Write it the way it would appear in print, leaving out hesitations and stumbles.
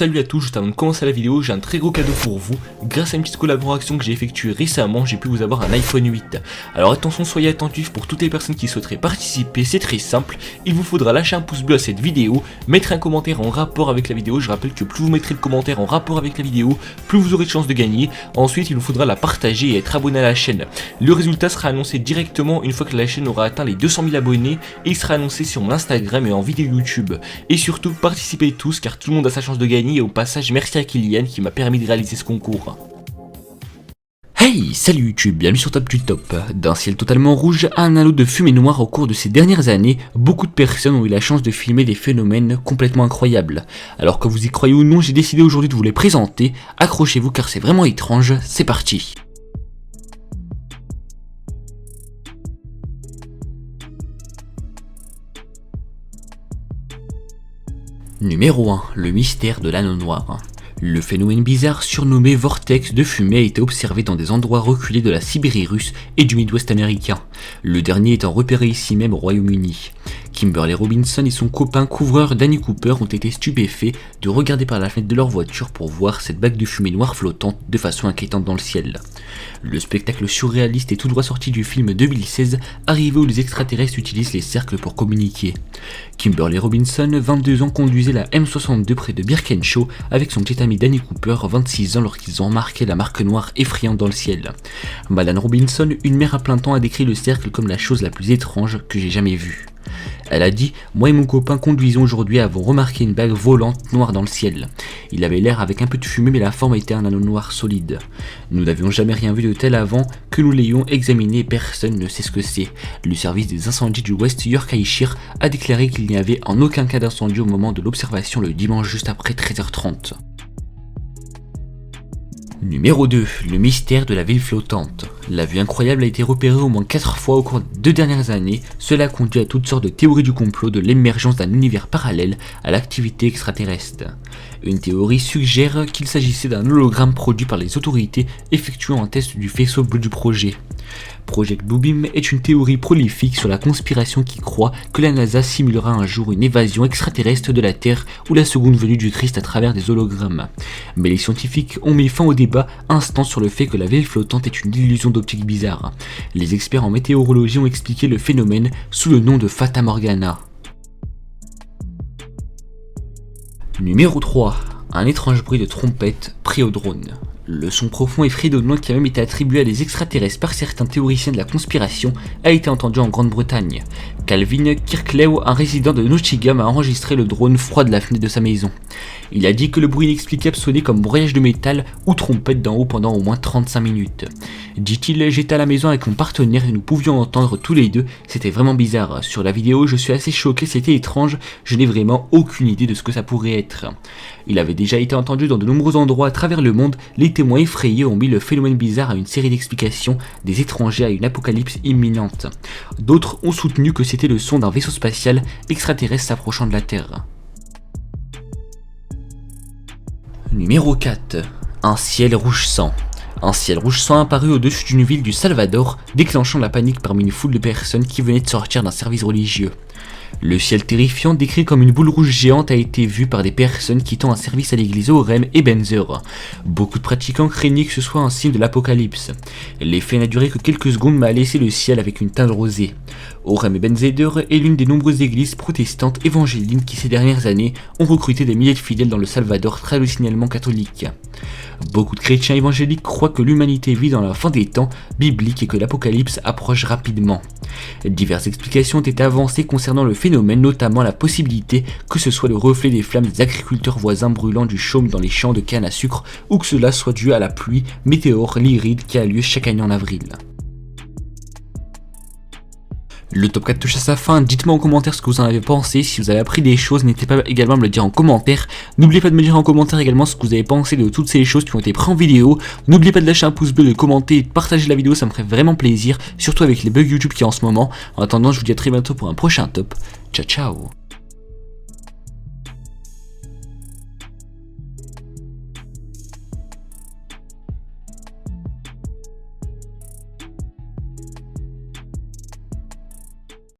Salut à tous, juste avant de commencer la vidéo, j'ai un très gros cadeau pour vous. Grâce à une petite collaboration que j'ai effectuée récemment, j'ai pu vous avoir un iPhone 8. Alors attention, soyez attentifs pour toutes les personnes qui souhaiteraient participer, c'est très simple. Il vous faudra lâcher un pouce bleu à cette vidéo, mettre un commentaire en rapport avec la vidéo. Je rappelle que plus vous mettrez de commentaires en rapport avec la vidéo, plus vous aurez de chances de gagner. Ensuite, il vous faudra la partager et être abonné à la chaîne. Le résultat sera annoncé directement une fois que la chaîne aura atteint les 200 000 abonnés et il sera annoncé sur mon Instagram et en vidéo YouTube. Et surtout, participez tous car tout le monde a sa chance de gagner et au passage, merci à Kylian qui m'a permis de réaliser ce concours. Hey, salut YouTube, bienvenue sur Top du Top. D'un ciel totalement rouge à un halo de fumée noire au cours de ces dernières années, beaucoup de personnes ont eu la chance de filmer des phénomènes complètement incroyables. Alors que vous y croyez ou non, j'ai décidé aujourd'hui de vous les présenter. Accrochez-vous car c'est vraiment étrange, c'est parti. Numéro 1, le mystère de l'anneau noir. Le phénomène bizarre surnommé vortex de fumée a été observé dans des endroits reculés de la Sibérie russe et du Midwest américain, le dernier étant repéré ici même au Royaume-Uni. Kimberly Robinson et son copain couvreur Danny Cooper ont été stupéfaits de regarder par la fenêtre de leur voiture pour voir cette bague de fumée noire flottante de façon inquiétante dans le ciel. Le spectacle surréaliste est tout droit sorti du film 2016, arrivé où les extraterrestres utilisent les cercles pour communiquer. Kimberly Robinson, 22 ans, conduisait la M62 près de Birkenshaw avec son petit ami Danny Cooper, 26 ans, lorsqu'ils ont remarqué la marque noire effrayante dans le ciel. Madame Robinson, une mère à plein temps, a décrit le cercle comme la chose la plus étrange que j'ai jamais vue. Elle a dit « Moi et mon copain conduisons aujourd'hui avons remarqué une bague volante noire dans le ciel. Il avait l'air avec un peu de fumée mais la forme était un anneau noir solide. Nous n'avions jamais rien vu de tel avant que nous l'ayons examiné, personne ne sait ce que c'est. Le service des incendies du West Yorkshire a déclaré qu'il n'y avait en aucun cas d'incendie au moment de l'observation le dimanche juste après 13h30. Numéro 2, le mystère de la ville flottante. La vue incroyable a été repérée au moins 4 fois au cours des 2 dernières années. Cela a conduit à toutes sortes de théories du complot, de l'émergence d'un univers parallèle à l'activité extraterrestre. Une théorie suggère qu'il s'agissait d'un hologramme produit par les autorités effectuant un test du faisceau bleu du projet. Project Blue Beam est une théorie prolifique sur la conspiration qui croit que la NASA simulera un jour une évasion extraterrestre de la Terre ou la seconde venue du Christ à travers des hologrammes. Mais les scientifiques ont mis fin au débat instant sur le fait que la ville flottante est une illusion d'optique bizarre. Les experts en météorologie ont expliqué le phénomène sous le nom de Fata Morgana. Numéro 3. Un étrange bruit de trompette pris au drone. Le son profond et fredonnant qui a même été attribué à des extraterrestres par certains théoriciens de la conspiration a été entendu en Grande-Bretagne. Calvin Kirklew, un résident de Nottingham, a enregistré le drone froid de la fenêtre de sa maison. Il a dit que le bruit inexplicable sonnait comme broyage de métal ou trompette d'en haut pendant au moins 35 minutes. Dit-il, j'étais à la maison avec mon partenaire et nous pouvions entendre tous les deux, c'était vraiment bizarre. Sur la vidéo, je suis assez choqué, c'était étrange, je n'ai vraiment aucune idée de ce que ça pourrait être. Il avait déjà été entendu dans de nombreux endroits à travers le monde, les témoins effrayés ont mis le phénomène bizarre à une série d'explications, des étrangers à une apocalypse imminente. D'autres ont soutenu que c'était le son d'un vaisseau spatial extraterrestre s'approchant de la Terre. Numéro 4. Un ciel rouge sang. Un ciel rouge sang apparut au-dessus d'une ville du Salvador, déclenchant la panique parmi une foule de personnes qui venaient de sortir d'un service religieux. Le ciel terrifiant, décrit comme une boule rouge géante, a été vu par des personnes quittant un service à l'église Orem et Benzer. Beaucoup de pratiquants craignaient que ce soit un signe de l'apocalypse. L'effet n'a duré que quelques secondes mais a laissé le ciel avec une teinte rosée. Orem et Benzer est l'une des nombreuses églises protestantes évangéliques qui ces dernières années ont recruté des milliers de fidèles dans le Salvador traditionnellement catholique. Beaucoup de chrétiens évangéliques croient que l'humanité vit dans la fin des temps bibliques et que l'apocalypse approche rapidement. Diverses explications ont été avancées concernant le phénomène, notamment la possibilité que ce soit le reflet des flammes des agriculteurs voisins brûlant du chaume dans les champs de canne à sucre ou que cela soit dû à la pluie météore l'Iride qui a lieu chaque année en avril. Le top 4 touche à sa fin, dites-moi en commentaire ce que vous en avez pensé, si vous avez appris des choses, n'hésitez pas également à me le dire en commentaire. N'oubliez pas de me dire en commentaire également ce que vous avez pensé de toutes ces choses qui ont été prises en vidéo. N'oubliez pas de lâcher un pouce bleu, de commenter et de partager la vidéo, ça me ferait vraiment plaisir, surtout avec les bugs YouTube qu'il y a en ce moment. En attendant, je vous dis à très bientôt pour un prochain top. Ciao ciao.